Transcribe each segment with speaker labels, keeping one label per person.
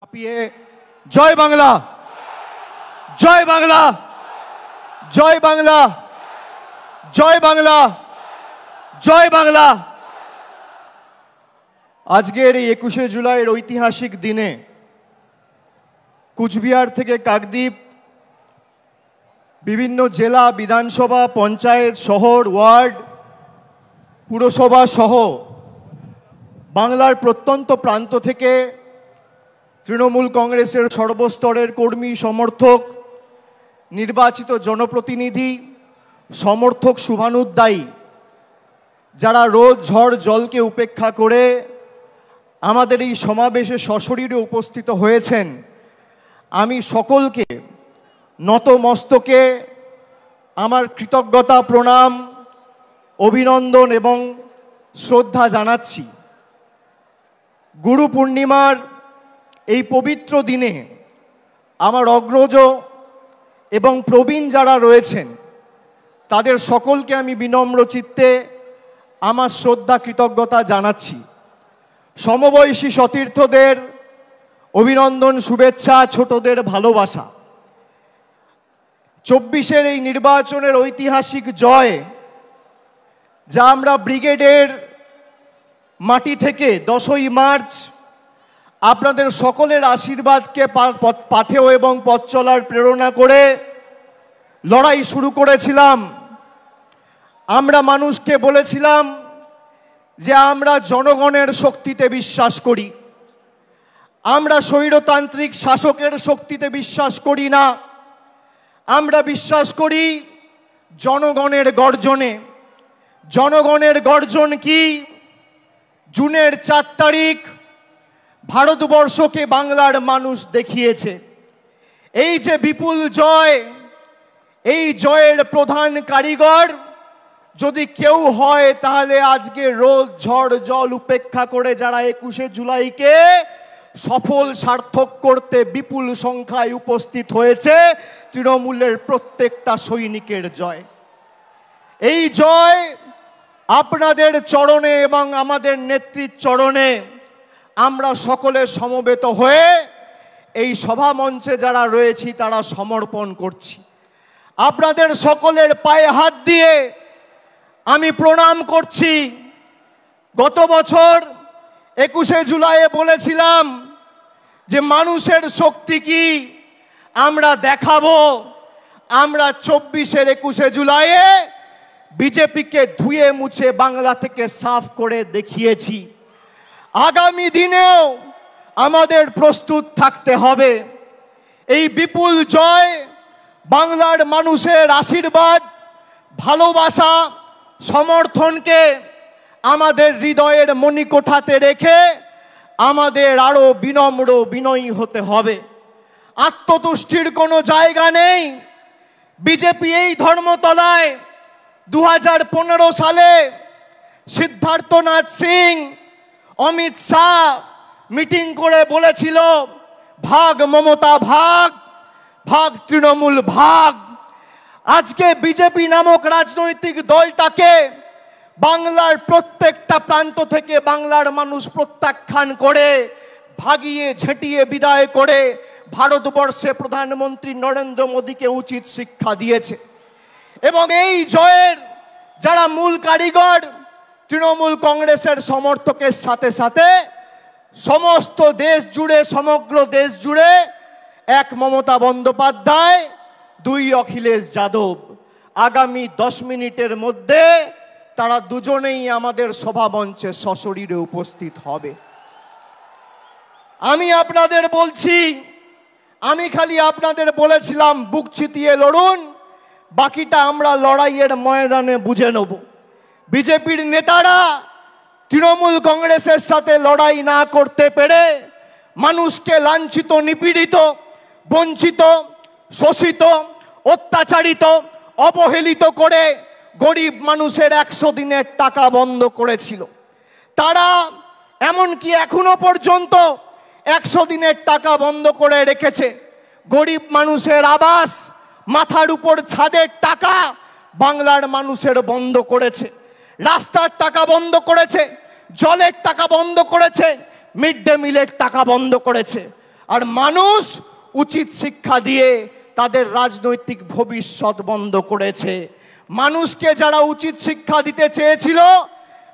Speaker 1: ছাপিয়ে জয় বাংলা, জয় বাংলা, জয় বাংলা, জয় বাংলা, জয় বাংলা। আজকের এই 21শে জুলাইয়ের ঐতিহাসিক দিনে কুচবিহার থেকে কাকদ্বীপ, বিভিন্ন জেলা, বিধানসভা, পঞ্চায়েত, শহর, ওয়ার্ড, পুরসভা সহ বাংলার প্রত্যন্ত প্রান্ত থেকে তৃণমূল কংগ্রেসের সর্বস্তরের কর্মী, সমর্থক, নির্বাচিত জনপ্রতিনিধি, সমর্থক, শুভানুদ্দায়ী যারা রোদ ঝড় জলকে উপেক্ষা করে আমাদের এই সমাবেশে সশরীরে উপস্থিত হয়েছেন, আমি সকলকে নত মস্তকে আমার কৃতজ্ঞতা, প্রণাম, অভিনন্দন এবং শ্রদ্ধা জানাচ্ছি। গুরু পূর্ণিমার এই পবিত্র দিনে আমার অগ্রজ এবং প্রবীণ যারা রয়েছেন তাদের সকলকে আমি বিনম্র চিত্তে আমার শ্রদ্ধা, কৃতজ্ঞতা জানাচ্ছি। সমবয়সী সতীর্থদের অভিনন্দন, শুভেচ্ছা, ছোটদের ভালোবাসা। 24-এর এই নির্বাচনের ঐতিহাসিক জয়, যা আমরা ব্রিগেডের মাটি থেকে 10ই মার্চ আপনাদের সকলের আশীর্বাদকে পাথেয় এবং পথ চলার প্রেরণা করে লড়াই শুরু করেছিলাম। আমরা মানুষকে বলেছিলাম যে আমরা জনগণের শক্তিতে বিশ্বাস করি, আমরা স্বৈরতান্ত্রিক শাসকের শক্তিতে বিশ্বাস করি না, আমরা বিশ্বাস করি জনগণের গর্জনে। জনগণের গর্জন কি? জুনের 4 তারিখ ভারতবর্ষকে বাংলার মানুষ দেখিয়েছে। এই যে বিপুল জয়, এই জয়ের প্রধান কারিগর যদি কেউ হয় তাহলে আজকে রোদ ঝড় জল উপেক্ষা করে যারা 21শে জুলাইকে সফল সার্থক করতে বিপুল সংখ্যায় উপস্থিত হয়েছে, তৃণমূলের প্রত্যেকটা সৈনিকের জয়। এই জয় আপনাদের চরণে এবং আমাদের নেত্রীর চরণে আমরা সকলে সমবেত হয়ে এই সভা মঞ্চে যারা রয়েছি তারা সমর্পণ করছি। আপনাদের সকলের পায়ে হাত দিয়ে আমি প্রণাম করছি। গত বছর 21শে জুলাইয়ে বলেছিলাম যে মানুষের শক্তি কি আমরা দেখাবো। আমরা 24-এর 21শে জুলাইয়ে বিজেপিকে ধুয়ে মুছে বাংলা থেকে সাফ করে দেখিয়েছি। আগামী দিনেও আমাদের প্রস্তুত থাকতে হবে। এই বিপুল জয় বাংলার মানুষের আশীর্বাদ, ভালোবাসা, সমর্থনকে আমাদের হৃদয়ের মণিকোঠাতে রেখে আমাদের আরো বিনম্র, বিনয়ী হতে হবে। আত্মতুষ্টির কোনো জায়গা নেই। বিজেপি এই ধর্মতলায় 2015 সালে সিদ্ধার্থনাথ সিং, অমিত শাহ মিটিং করে বলেছিল ভাগ মমতা ভাগ, ভাগ তৃণমূল ভাগ। আজকে বিজেপি নামক রাজনৈতিক দলটাকে বাংলার প্রত্যেকটা প্রান্ত থেকে বাংলার মানুষ প্রত্যাখ্যান করে, ভাগিয়ে ঝেঁটিয়ে বিদায় করে ভারতবর্ষে প্রধানমন্ত্রী নরেন্দ্র মোদীকে উচিত শিক্ষা দিয়েছে। এবং এই জয়ের যারা মূল কারিগর, তৃণমূল কংগ্রেসের সমর্থকের সাথে সাথে সমস্ত দেশ জুড়ে, সমগ্র দেশ জুড়ে এক মমতা বন্দ্যোপাধ্যায়, 2 অখিলেশ যাদব। আগামী 10 মিনিটের মধ্যে তারা দুজনেই আমাদের সভা মঞ্চে সশরীরে উপস্থিত হবে। আমি আপনাদের বলছি, আমি খালি আপনাদের বলেছিলাম বুক চিতিয়ে লড়ুন, বাকিটা আমরা লড়াইয়ের ময়দানে বুঝে নেব। বিজেপির নেতারা তৃণমূল কংগ্রেসের সাথে লড়াই না করতে পেরে মানুষকে লাঞ্ছিত, নিপীড়িত, বঞ্চিত, শোষিত, অত্যাচারিত, অবহেলিত করে গরিব মানুষের 100 দিনের টাকা বন্ধ করেছিল। তারা এমনকি এখনো পর্যন্ত 100 দিনের টাকা বন্ধ করে রেখেছে। গরিব মানুষের আবাস, মাথার উপর ছাদের টাকা বাংলার মানুষের বন্ধ করেছে। রাস্তার টাকা বন্ধ করেছে, জলের টাকা বন্ধ করেছে, মিড ডে মিলের টাকা বন্ধ করেছে। আর মানুষ উচিত শিক্ষা দিয়ে তাদের রাজনৈতিক ভবিষ্যৎ বন্ধ করেছে। মানুষকে যারা উচিত শিক্ষা দিতে চেয়েছিল,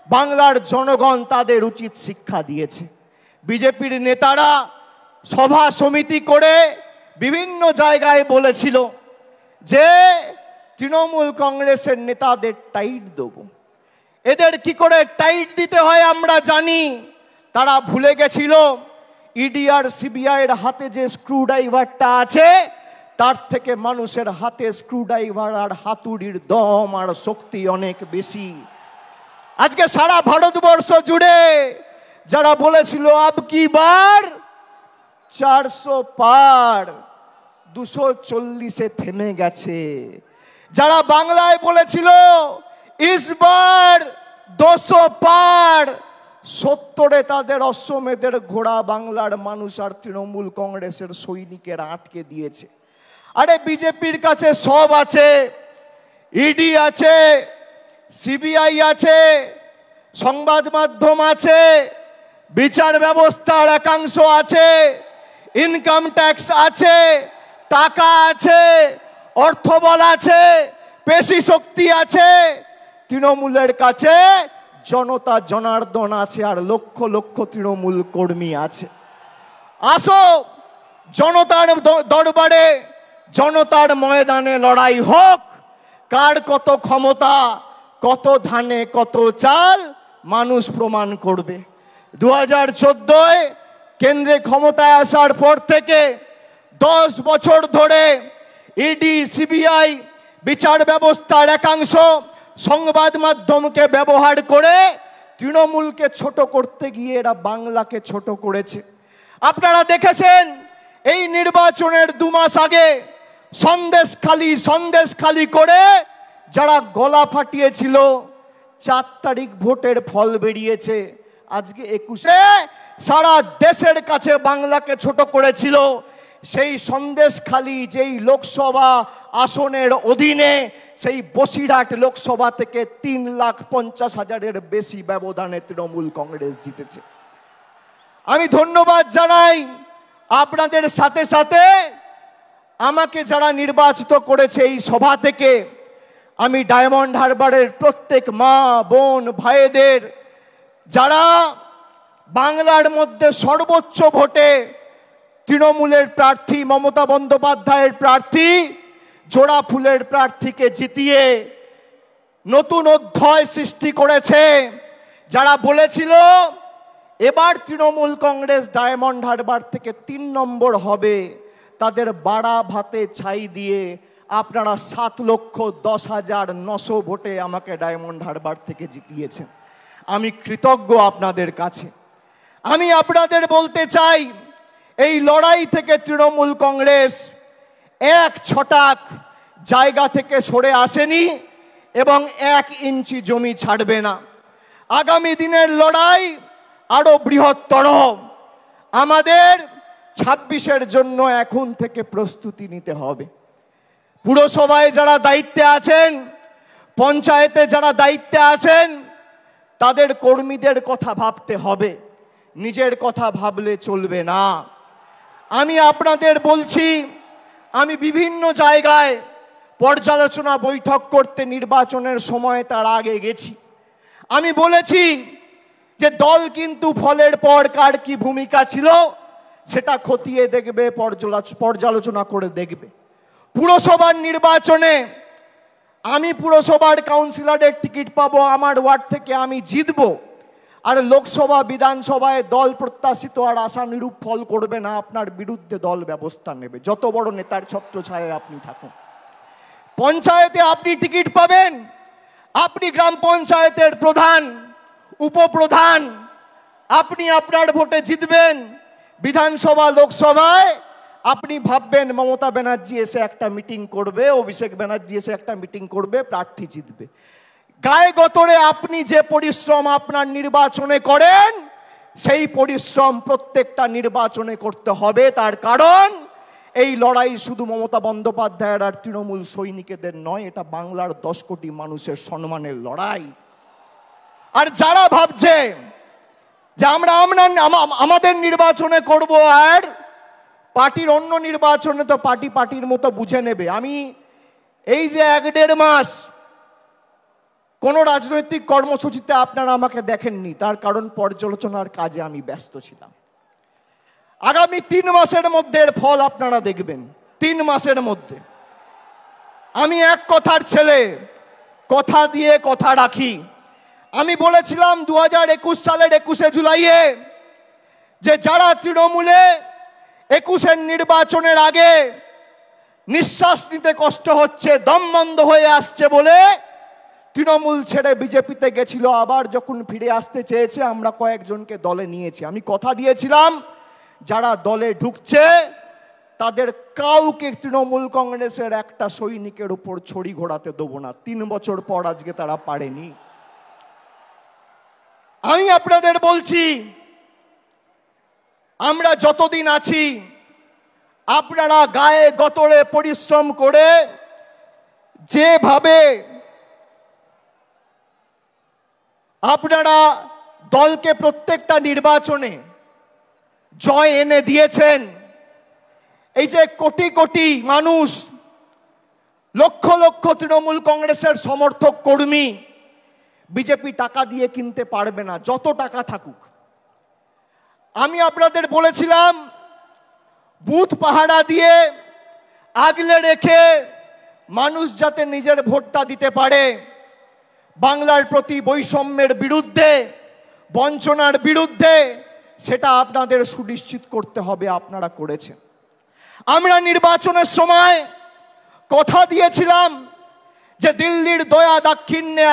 Speaker 1: বাংলার জনগণ তাদের উচিত শিক্ষা দিয়েছে। বিজেপির নেতারা সভা সমিতি করে বিভিন্ন জায়গায় বলেছিল যে তৃণমূল কংগ্রেসের নেতাদের টাইট দেব। এদের কি করে টাইট দিতে হয় আমরা জানি। তারা ভুলে গেছিল ইডি আর সিবিআই এর হাতে যে স্ক্রুড্রাইভারটা আছে, তার থেকে মানুষের হাতে স্ক্রুড্রাইভার আর হাতুড়ির দম আর শক্তি অনেক বেশি। আজকে সারা ভারতবর্ষ জুড়ে যারা বলেছিল আব কি বার 400 পার, 240-এ থেমে গেছে। যারা বাংলায় বলেছিল ইসবার 200 পার, 70-এ তাদের অশ্বমেধের ঘোড়া বাংলার মানুষ আর তৃণমূল কংগ্রেসের সৈনিকেরা আটকে দিয়েছে। আরে বিজেপির কাছে সব আছে, ইডি আছে, সিবিআই আছে, সংবাদ মাধ্যম আছে, বিচার ব্যবস্থার একাংশ আছে, ইনকাম ট্যাক্স আছে, টাকা আছে, অর্থবল আছে, পেশি শক্তি আছে। তৃণমূলের কাছে জনতা জনার্দন আছে আর লক্ষ লক্ষ তৃণমূল কর্মী আছে। আসো জনতার দরবারে, জনতার ময়দানে লড়াই হোক। কার কত ক্ষমতা, কত ধানে কত চাল, মানুষ প্রমাণ করবে। 2014-এ কেন্দ্রে ক্ষমতায় আসার পর থেকে 10 বছর ধরে ইডি সিবিআই বিচার ব্যবস্থার একাংশ সংবাদ মাধ্যমকে ব্যবহার করে তৃণমূলকে ছোট করতে গিয়ে এরা বাংলাকে ছোট করেছে। আপনারা দেখেছেন এই নির্বাচনের 2 মাস আগে সন্দেশখালি করে যারা গলা ফাটিয়েছিল, 4 তারিখ ভোটের ফল বেরিয়েছে। আজকে 21-এ সারা দেশের কাছে বাংলাকে ছোট করেছিল। সেই সন্দেশখালি যেই লোকসভা আসনের অধীনে, সেই বসিরহাট লোকসভা থেকে 3,50,000-এর বেশি ব্যবধানে তৃণমূল কংগ্রেস জিতেছে। আমি ধন্যবাদ জানাই আপনাদের সাথে সাথে আমাকে যারা নির্বাচিত করেছে এই সভা থেকে। আমি ডায়মন্ড হারবারের প্রত্যেক মা বোন ভাইদের, যারা বাংলার মধ্যে সর্বোচ্চ ভোটে তৃণমূলের প্রার্থী মমতা বন্দ্যোপাধ্যায়ের প্রার্থী জোড়া ফুলের প্রার্থীকে জিতিয়ে নতুন অধ্যায় সৃষ্টি করেছে। যারা বলেছিল এবার তৃণমূল কংগ্রেস ডায়মন্ড হারবার থেকে 3 নম্বর হবে, তাদের বাড়া ভাতে ছাই দিয়ে আপনারা 7,10,900 ভোটে আমাকে ডায়মন্ড হারবার থেকে জিতিয়েছেন। আমি কৃতজ্ঞ আপনাদের কাছে। আমি আপনাদের বলতে চাই, এই লড়াই থেকে তৃণমূল কংগ্রেস 1 ছটাক জায়গা থেকে সরে আসেনি এবং 1 ইঞ্চি জমি ছাড়বে না। আগামী দিনের লড়াই আরো বৃহত্তর। আমাদের 26-এর জন্য এখন থেকে প্রস্তুতি নিতে হবে। পুরসভায় যারা দায়িত্বে আছেন, পঞ্চায়েতে যারা দায়িত্বে আছেন, তাদের কর্মীদের কথা ভাবতে হবে, নিজের কথা ভাবলে চলবে না। আমি আপনাদের বলছি, আমি বিভিন্ন জায়গায় পর্যালোচনা বৈঠক করতে নির্বাচনের সময় তার আগে গেছি। আমি বলেছি যে দল কিন্তু ফলের পর কার কি ভূমিকা ছিল সেটা খতিয়ে দেখবে, পর্যালোচনা করে দেখবে। পুরসভার নির্বাচনে আমি পুরসভার কাউন্সিলরের টিকিট পাবো, আমার ওয়ার্ড থেকে আমি জিতবো। আর লোকসভা বিধানসভায় দল প্রত্যাশিত আর আশানুরূপ ফল করবে না, আপনার বিরুদ্ধে দল ব্যবস্থা নেবে, যত বড় নেতার ছত্রছায়ায় আপনি থাকুন। পঞ্চায়েতে আপনি টিকিট পাবেন, আপনি গ্রাম পঞ্চায়েতের প্রধান, উপপ্রধান, আপনি আপনার ভোটে জিতবেন। বিধানসভা লোকসভায় আপনি ভাববেন মমতা ব্যানার্জি এসে একটা মিটিং করবে, অভিষেক ব্যানার্জি এসে একটা মিটিং করবে, প্রার্থী জিতবে। গায়ে গতরে আপনি যে পরিশ্রম আপনার নির্বাচনে করেন, সেই পরিশ্রম প্রত্যেকটা নির্বাচনে করতে হবে। তার কারণ এই লড়াই শুধু মমতা বন্দ্যোপাধ্যায়ের আর তৃণমূল সৈনিকদের নয়, এটা বাংলার 10 কোটি মানুষের সম্মানের লড়াই। আর যারা ভাবছে যে আমরা আমাদের নির্বাচনে করব আর পার্টির অন্য নির্বাচনে তো পার্টির মতো বুঝে নেবে। আমি এই যে 1-1.5 মাস কোনো রাজনৈতিক কর্মসূচিতে আপনারা আমাকে দেখেননি, তার কারণ পর্যালোচনার কাজে আমি ব্যস্ত ছিলাম। আগামী 3 মাসের মধ্যে এর ফল আপনারা দেখবেন। 3 মাসের মধ্যে। আমি এক কথার ছেলে, কথা দিয়ে কথা রাখি। আমি বলেছিলাম 2021 সালের 21শে জুলাইয়ে যে যারা তৃণমূলে 21-এর নির্বাচনের আগে নিঃশ্বাস নিতে কষ্ট হচ্ছে, দম বন্ধ হয়ে আসছে বলে তৃণমূল ছেড়ে বিজেপিতে গেছিল, আবার যখন ফিরে আসতে চেয়েছে আমরা কয়েকজনকে দলে নিয়েছি। আমি কথা দিয়েছিলাম যারা দলে ঢুকছে তাদের কাউকে তৃণমূল কংগ্রেসের একটা সৈনিকের উপর ছড়ি ঘোরাতে দেবো না। 3 বছর পর আজকে তারা পারেনি। আমি আপনাদের বলছি, আমরা যতদিন আছি আপনারা গায়ে গতরে পরিশ্রম করে যেভাবে আপনারা দলকে প্রত্যেকটা নির্বাচনে জয় এনে দিয়েছেন, এই যে কোটি কোটি মানুষ, লক্ষ লক্ষ তৃণমূল কংগ্রেসের সমর্থক কর্মী, বিজেপি টাকা দিয়ে কিনতে পারবে না, যত টাকা থাকুক। আমি আপনাদের বলেছিলাম বুথ পাহারা দিয়ে আগলে রেখে মানুষ যাতে নিজের ভোটটা দিতে পারে, বাংলার প্রতি বৈষম্যের বিরুদ্ধে, বঞ্চনার বিরুদ্ধে, সেটা আপনাদের সুনিশ্চিত করতে হবে। আপনারা করেছেন। আমরা নির্বাচনের সময় কথা দিয়েছিলাম যে দিল্লির দয়া দাক্ষিণ্যে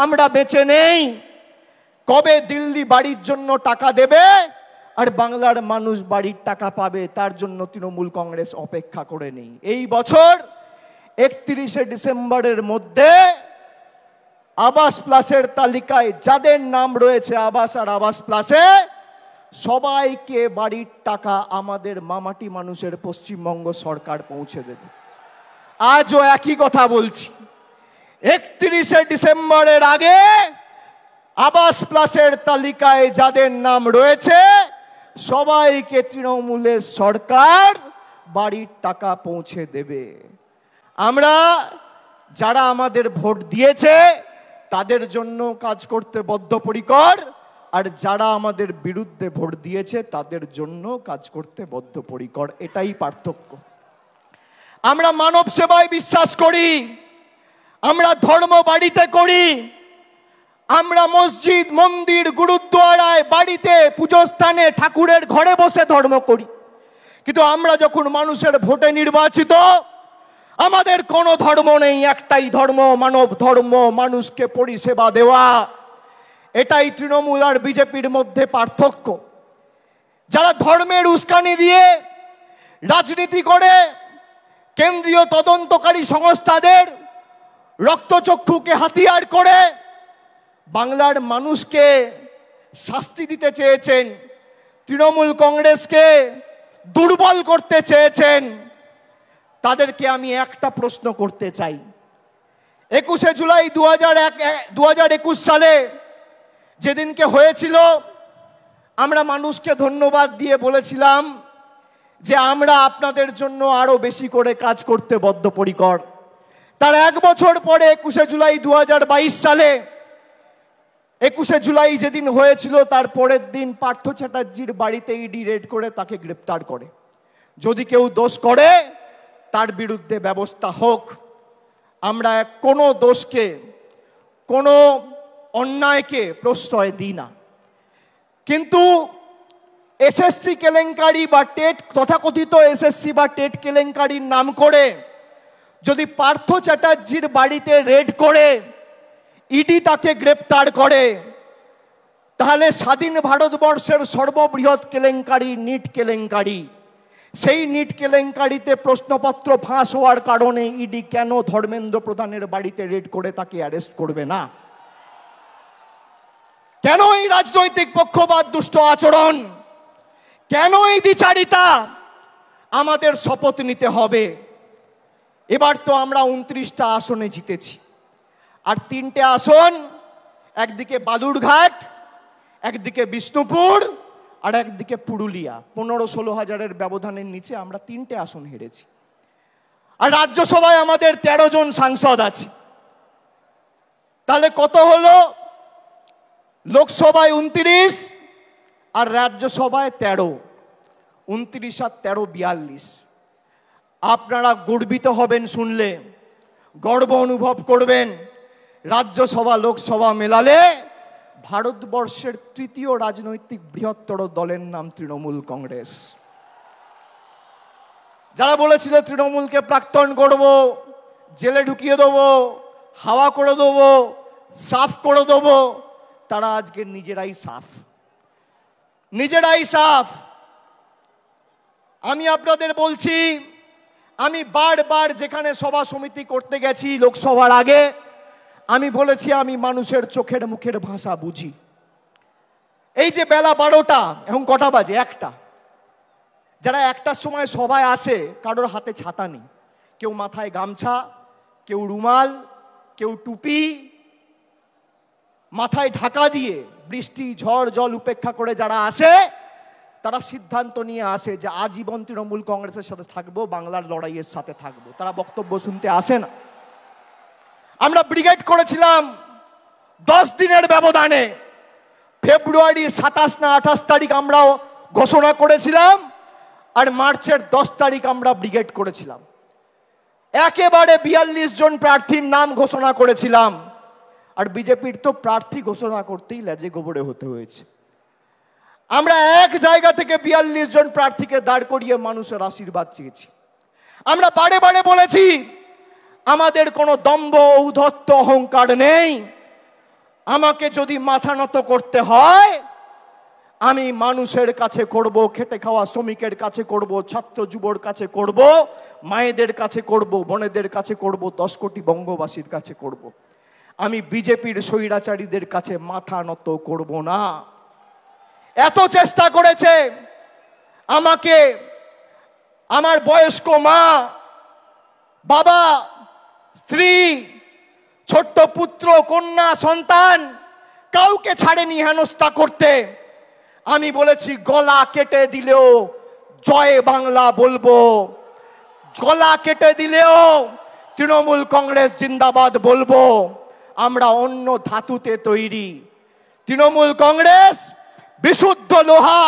Speaker 1: আমরা বেঁচে নেই। কবে দিল্লি বাড়ির জন্য টাকা দেবে আর বাংলার মানুষ বাড়ির টাকা পাবে, তার জন্য তৃণমূল কংগ্রেস অপেক্ষা করে নেই। এই বছর 31শে ডিসেম্বরের মধ্যে আবাস প্লাসের তালিকায় যাদের নাম রয়েছে আবাস আর আবাস প্লাসে, সবাইকে বাড়ির টাকা আমাদের মামাটি মানুষের পশ্চিমবঙ্গ সরকার পৌঁছে দেবে। আজও একই কথা বলছি, 31শে ডিসেম্বরের আগে আবাস প্লাসের তালিকায় যাদের নাম রয়েছে সবাইকে তৃণমূলের সরকার বাড়ির টাকা পৌঁছে দেবে। আমরা যারা আমাদের ভোট দিয়েছে তাদের জন্য কাজ করতে বদ্ধপরিকর, আর যারা আমাদের বিরুদ্ধে ভোট দিয়েছে তাদের জন্য কাজ করতে বদ্ধপরিকর। এটাই পার্থক্য। আমরা মানব সেবায় বিশ্বাস করি, আমরা ধর্ম বাড়িতে করি, আমরা মসজিদ, মন্দির, গুরুদ্বারায়, বাড়িতে, পুজোস্থানে, ঠাকুরের ঘরে বসে ধর্ম করি। কিন্তু আমরা যখন মানুষের ভোটে নির্বাচিত, আমাদের কোনো ধর্ম নেই, একটাই ধর্ম, মানব ধর্ম, মানুষকে পরিষেবা দেওয়া। এটাই তৃণমূল আর বিজেপির মধ্যে পার্থক্য। যারা ধর্মের উস্কানি দিয়ে রাজনীতি করে, কেন্দ্রীয় তদন্তকারী সংস্থাদের রক্তচক্ষুকে হাতিয়ার করে বাংলার মানুষকে শাস্তি দিতে চেয়েছেন, তৃণমূল কংগ্রেসকে দুর্বল করতে চেয়েছেন, তাদেরকে আমি একটা প্রশ্ন করতে চাই। 21শে জুলাই 2021 সালে যেদিনকে হয়েছিল, আমরা মানুষকে ধন্যবাদ দিয়ে বলেছিলাম যে আমরা আপনাদের জন্য আরো বেশি করে কাজ করতে বদ্ধপরিকর। তার 1 বছর পরে 21শে জুলাই 2022 সালে, 21শে জুলাই যেদিন হয়েছিল তার পরের দিন পার্থ চ্যাটার্জির বাড়িতে ইডি রেড করে তাকে গ্রেপ্তার করে। যদি কেউ দোষ করে তার বিরুদ্ধে ব্যবস্থা হোক। আমরা কোনো দোষকে, কোনো অন্যায়কে প্রশ্রয় দিই না। কিন্তু এসএসসি কেলেঙ্কারি বা টেট, তথাকথিত এসএসসি বা টেট কেলেঙ্কারির নাম করে যদি পার্থ চ্যাটার্জির বাড়িতে রেড করে ইডি তাকে গ্রেপ্তার করে, তাহলে স্বাধীন ভারতবর্ষের সর্ববৃহৎ কেলেঙ্কারি নিট কেলেঙ্কারি, সেই নিট কেলেঙ্কারিতে প্রশ্নপত্র ফাঁস হওয়ার কারণে ইডি কেন ধর্মেন্দ্র প্রধানের বাড়িতে রেড করে তাকে অ্যারেস্ট করবে না? কেন এই রাজনৈতিক পক্ষপাত, দুষ্ট আচরণ, কেন এই দ্বিচারিতা? আমাদের শপথ নিতে হবে। এবার তো আমরা 29টা আসনে জিতেছি, আর 3টে আসন, একদিকে বালুরঘাট, একদিকে বিষ্ণুপুর, আর একদিকে পুরুলিয়া। 15-16 হাজারের ব্যবধানের নিচে আমরা 3টে আসন হেরেছি। আর রাজ্যসভায় আমাদের 13 জন সাংসদ আছে। তাহলে কত হলো? লোকসভায় 29 আর রাজ্যসভায় 13। 29 আর 13 42। আপনারা গর্বিত হবেন শুনলে, গর্ব অনুভব করবেন। রাজ্যসভা লোকসভা মেলালে ভারতবর্ষের তৃতীয় রাজনৈতিক বৃহত্তর দলের নাম তৃণমূল কংগ্রেস। যারা বলেছিল তৃণমূলকে প্রাক্তন করব, জেলে ঢুকিয়ে দেবো, হাওয়া করে দেবো, সাফ করে দেবো, তারা আজকে নিজেরাই সাফ। আমি আপনাদের বলছি, আমি বারবার যেখানে সভা সমিতি করতে গেছি লোকসভার আগে, আমি বলেছি আমি মানুষের চোখের মুখের ভাষা বুঝি। এই যে বেলা 12টা, এখন কটা বাজে? 1টা। যারা 1টার সময় সভায় আসে, কারোর হাতে ছাতা নেই, কেউ মাথায় গামছা, কেউ রুমাল, কেউ টুপি, মাথায় ঢাকা দিয়ে বৃষ্টি ঝড় জল উপেক্ষা করে যারা আসে, তারা সিদ্ধান্ত নিয়ে আসে যে আজীবন তৃণমূল কংগ্রেসের সাথে থাকবো, বাংলার লড়াইয়ের সাথে থাকবো। তারা বক্তব্য শুনতে আসে না। আমরা ব্রিগেড করেছিলাম 10 দিনের ব্যবধানে। ফেব্রুয়ারির 27 না 28 তারিখ আমরাও ঘোষণা করেছিলাম, আর মার্চের 10 তারিখ আমরা ব্রিগেড করেছিলাম। একেবারে 42 জন প্রার্থীর নাম ঘোষণা করেছিলাম। আর বিজেপির তো প্রার্থী ঘোষণা করতেই লেজে গোবরে হতে হয়েছে। আমরা এক জায়গা থেকে 42 জন প্রার্থীকে দাঁড় করিয়ে মানুষের আশীর্বাদ চেয়েছি। আমরা বারে বারে বলেছি আমাদের কোনো দম্ভ ঔদ্ধত্য অহংকার নেই। আমাকে যদি মাথা নত করতে হয়, আমি মানুষের কাছে করব, খেটে খাওয়া শ্রমিকের কাছে করব, ছাত্র যুবর কাছে করব, মায়েদের কাছে করব, বোনেদের কাছে করব, 10 কোটি বঙ্গবাসীর কাছে করব। আমি বিজেপির স্বৈরাচারীদের কাছে মাথা নত করব না। এত চেষ্টা করেছে আমাকে আমার বয়স্ক মা, বাবা, স্ত্রী, ছোট্ট পুত্র, কন্যা, সন্তান কাউকে ছাড়েনি হেনস্থা করতে। আমি বলেছি গলা কেটে দিলেও জয় বাংলা বলবো, গলা কেটে দিলেও তৃণমূল কংগ্রেস জিন্দাবাদ বলবো। আমরা অন্য ধাতুতে তৈরি। তৃণমূল কংগ্রেস বিশুদ্ধ লোহা।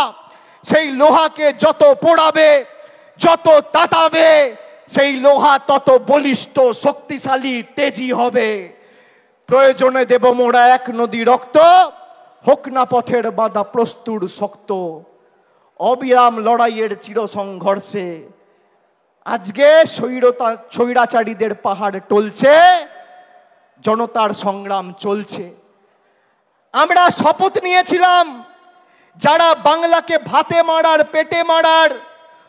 Speaker 1: সেই লোহাকে যত পোড়াবে, যত তাতাবে, সেই লোহা তত বলিষ্ঠ, শক্তিশালী, তেজি হবে। প্রয়োজনে দেব মোরা 1 নদী রক্ত, হোক না পথের বাঁধা প্রস্তুর শক্ত। অবিরাম লড়াইয়ের চির সংঘর্ষে আজকে স্বৈরাচারীদের পাহাড় টলছে, জনতার সংগ্রাম চলছে। আমরা শপথ নিয়েছিলাম যারা বাংলাকে ভাতে মারার, পেটে মারার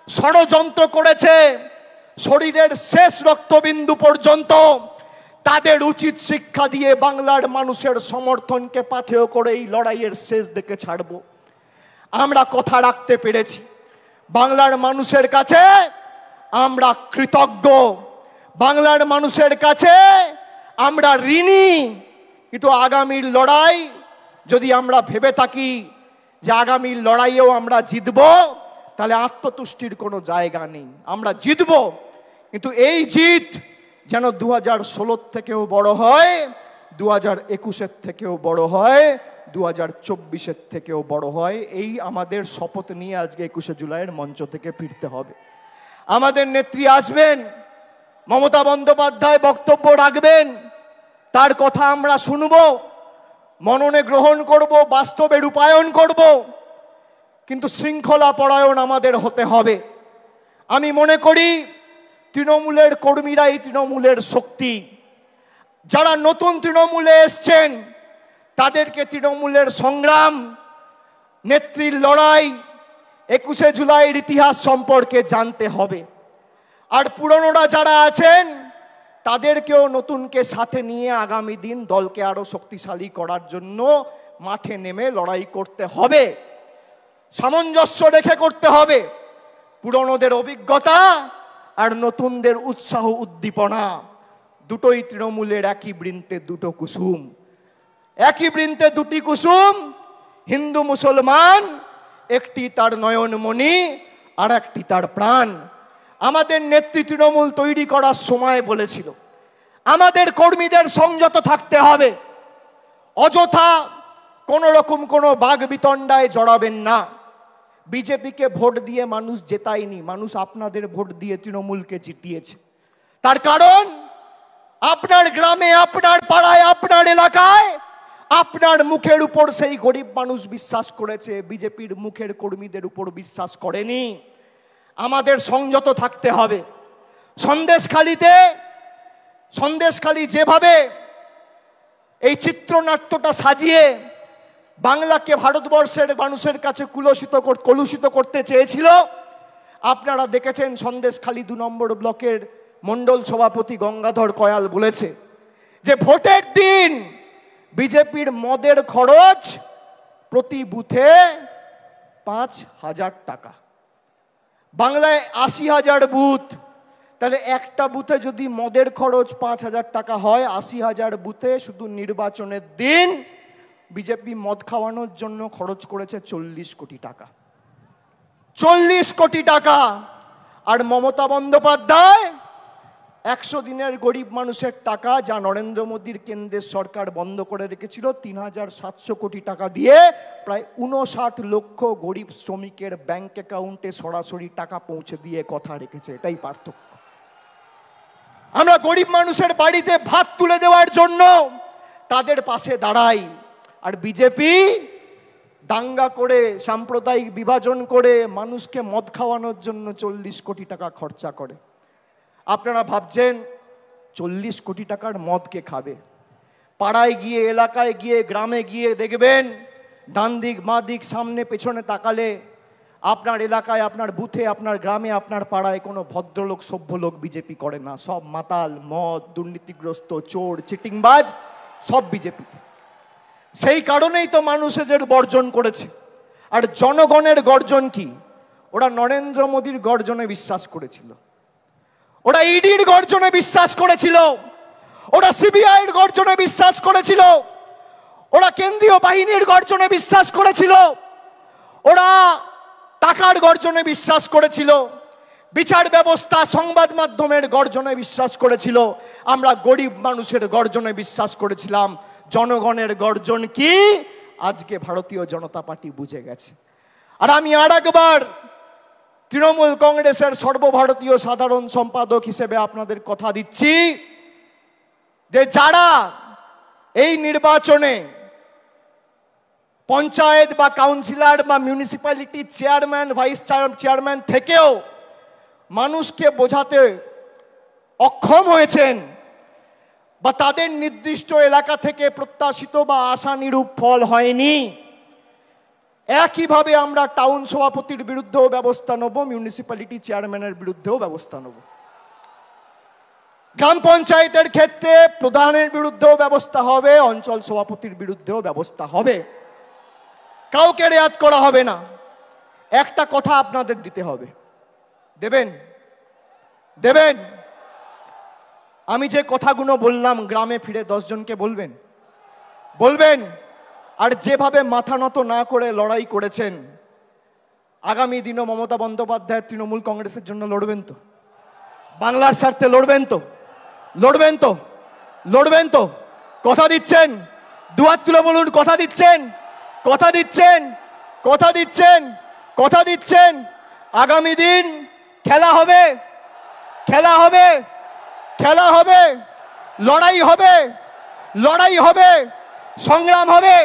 Speaker 1: ষড়যন্ত্র করেছে, শরীরের শেষ রক্তবিন্দু পর্যন্ত তাদের উচিত শিক্ষা দিয়ে বাংলার মানুষের সমর্থনকে পাথেয় করে এই লড়াইয়ের শেষ দিকে ছাড়ব। আমরা কথা রাখতে পেরেছি। বাংলার মানুষের কাছে আমরা কৃতজ্ঞ, বাংলার মানুষের কাছে আমরা ঋণী। কিন্তু আগামীর লড়াই যদি আমরা ভেবে থাকি যে আগামীর লড়াইয়েও আমরা জিতব, তাহলে আত্মতুষ্টির কোনো জায়গা নেই। আমরা জিতব, কিন্তু এই জিত যেন 2016 থেকেও বড় হয়, 2021 থেকেও বড় হয়, 2024 থেকেও বড় হয়। এই আমাদের শপথ নিয়ে আজকে 21শে জুলাইয়ের মঞ্চ থেকে ফিরতে হবে। আমাদের নেত্রী আসবেন, মমতা বন্দ্যোপাধ্যায় বক্তব্য রাখবেন, তার কথা আমরা শুনব, মননে গ্রহণ করব, বাস্তবে রূপায়ণ করব। কিন্তু শৃঙ্খলা পরায়ণ আমাদের হতে হবে। আমি মনে করি তৃণমূলের কর্মীরাই তৃণমূলের শক্তি। যারা নতুন তৃণমূলে এসছেন তাদেরকে তৃণমূলের সংগ্রাম, নেত্রীর লড়াই, 21শে জুলাইয়ের ইতিহাস সম্পর্কে জানতে হবে। আর পুরনোরা যারা আছেন তাদেরকেও নতুনকে সাথে নিয়ে আগামী দিন দলকে আরো শক্তিশালী করার জন্য মাঠে নেমে লড়াই করতে হবে। সামঞ্জস্য রেখে করতে হবে। পুরনোদের অভিজ্ঞতা আর নতুনদের উৎসাহ উদ্দীপনা দুটোই তৃণমূলের একই বৃন্তে দুটো কুসুম। একই বৃন্তে দুটি কুসুম। হিন্দু মুসলমান একটি তার নয়নমণি, আর একটি তার প্রাণ। আমাদের নেত্রী তৃণমূল তৈরি করার সময় বলেছিল আমাদের কর্মীদের সংযত থাকতে হবে, অযথা কোন রকম কোনো বাগ বিতণ্ডায় জড়াবেন না। বিজেপিকে ভোট দিয়ে মানুষ জেতায়নি, মানুষ আপনাদের ভোট দিয়ে তৃণমূলকে জিতিয়েছে। তার কারণ আপনার গ্রামে, আপনার পাড়ায়, আপনার এলাকায় আপনার মুখের উপর সেই গরিব মানুষ বিশ্বাস করেছে, বিজেপির মুখের কর্মীদের উপর বিশ্বাস করেনি। আমাদের সংযত থাকতে হবে। সন্দেশখালী যেভাবে এই চিত্রনাট্যটা সাজিয়ে বাংলাকে ভারতবর্ষের মানুষের কাছে কলুষিত করতে চেয়েছিল, আপনারা দেখেছেন। সন্দেশখালী 2 নম্বর ব্লকের মণ্ডল সভাপতি গঙ্গাধর কয়াল বলেছে যে ভোটের দিন বিজেপির মদের খরচ প্রতি বুথে 5,000 টাকা। বাংলায় 80,000 বুথ, তাহলে একটা বুথে যদি মদের খরচ 5,000 টাকা হয়, 80,000 বুথে শুধু নির্বাচনের দিন বিজেপি মদ খাওয়ানোর জন্য খরচ করেছে 40 কোটি টাকা। 40 কোটি টাকা। আর মমতা বন্দ্যোপাধ্যায় 100 দিনের গরিব মানুষের টাকা, যা নরেন্দ্র মোদীর কেন্দ্রের সরকার বন্ধ করে রেখেছিল, 3,700 কোটি টাকা দিয়ে প্রায় 59 লক্ষ গরিব শ্রমিকের ব্যাংক অ্যাকাউন্টে সরাসরি টাকা পৌঁছে দিয়ে কথা রেখেছে। এটাই পার্থক্য। আমরা গরিব মানুষের বাড়িতে ভাত তুলে দেওয়ার জন্য তাদের পাশে দাঁড়াই, আর বিজেপি দাঙ্গা করে, সাম্প্রদায়িক বিভাজন করে মানুষকে মদ খাওয়ানোর জন্য 40 কোটি টাকা খরচা করে। আপনারা ভাবছেন 40 কোটি টাকার মদ কে খাবে? পাড়ায় গিয়ে, এলাকায় গিয়ে, গ্রামে গিয়ে দেখবেন ডান দিক, বাঁ দিক, সামনে পেছনে তাকালে আপনার এলাকায়, আপনার বুথে, আপনার গ্রামে, আপনার পাড়ায় কোনো ভদ্রলোক, সভ্য লোক বিজেপি করে না। সব মাতাল, মদ, দুর্নীতিগ্রস্ত, চোর, চিটিংবাজ, সব বিজেপি। সেই কারণেই তো মানুষ এদের বর্জন করেছে। আর জনগণের গর্জন কি? ওরা নরেন্দ্র মোদীর গর্জনে বিশ্বাস করেছিল, ওরা ইডির গর্জনে বিশ্বাস করেছিল, ওরা সিবিআইয়ের গর্জনে বিশ্বাস করেছিল, ওরা কেন্দ্রীয় বাহিনীর গর্জনে বিশ্বাস করেছিল, ওরা টাকার গর্জনে বিশ্বাস করেছিল, বিচার ব্যবস্থা, সংবাদ মাধ্যমের গর্জনে বিশ্বাস করেছিল। আমরা গরিব মানুষের গর্জনে বিশ্বাস করেছিলাম। জনগণের গর্জন কি আজকে ভারতীয় জনতা পার্টি বুঝে গেছে। আর আমি আর একবার তৃণমূল কংগ্রেসের সর্বভারতীয় সাধারণ সম্পাদক হিসেবে আপনাদের কথা দিচ্ছি যে যারা এই নির্বাচনে পঞ্চায়েত বা কাউন্সিলর বা মিউনিসিপ্যালিটি চেয়ারম্যান, ভাইস চেয়ারম্যান থেকেও মানুষকে বোঝাতে অক্ষম হয়েছেন, বা তাদের নির্দিষ্ট এলাকা থেকে প্রত্যাশিত বা আশানুরূপ ফল হয়নি, একইভাবে আমরা টাউন সভাপতির বিরুদ্ধেও ব্যবস্থা নেব, মিউনিসিপ্যালিটি চেয়ারম্যানের বিরুদ্ধেও ব্যবস্থা নেব। গ্রাম পঞ্চায়েতের ক্ষেত্রে প্রধানের বিরুদ্ধেও ব্যবস্থা হবে, অঞ্চল সভাপতির বিরুদ্ধেও ব্যবস্থা হবে। কাউকে রেয়াত করা হবে না। একটা কথা আপনাদের দিতে হবে, দেবেন? দেবেন? আমি যে কথাগুলো বললাম গ্রামে ফিরে 10 জনকে বলবেন? বলবেন? আর যেভাবে মাথা নত না করে লড়াই করেছেন, আগামী দিনও মমতা বন্দ্যোপাধ্যায় তৃণমূল কংগ্রেসের জন্য লড়বেন তো? বাংলার স্বার্থে লড়বেন তো? লড়বেন তো? লড়বেন তো? কথা দিচ্ছেন? দুহাত তুলে বলুন, কথা দিচ্ছেন? কথা দিচ্ছেন? কথা দিচ্ছেন? কথা দিচ্ছেন? আগামী দিন খেলা হবে, খেলা হবে, খেলা হবে, লড়াই হবে, লড়াই হবে, সংগ্রাম হবে,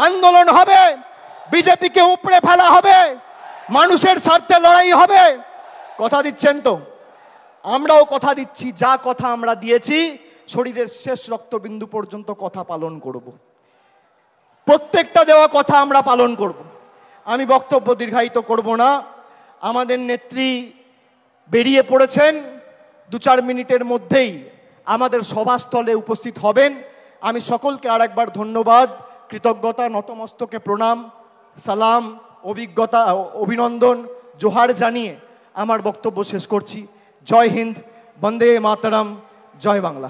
Speaker 1: আন্দোলন হবে, বিজেপিকে উপড়ে ফেলা হবে, মানুষের স্বার্থে লড়াই হবে। কথা দিচ্ছেন তো? আমরাও কথা দিচ্ছি, যা কথা আমরা দিয়েছি শরীরের শেষ রক্তবিন্দু পর্যন্ত কথা পালন করব। প্রত্যেকটা দেওয়া কথা আমরা পালন করব। আমি বক্তব্য দীর্ঘায়িত করব না। আমাদের নেত্রী বেরিয়ে পড়েছেন, 2-4 মিনিটের মধ্যেই আমাদের সভাস্থলে উপস্থিত হবেন। আমি সকলকে আর একবার ধন্যবাদ, কৃতজ্ঞতা, নতমস্তকে প্রণাম, সালাম, অভিজ্ঞতা, অভিনন্দন, জোহার জানিয়ে আমার বক্তব্য শেষ করছি। জয় হিন্দ, বন্দে মাতরম, জয় বাংলা।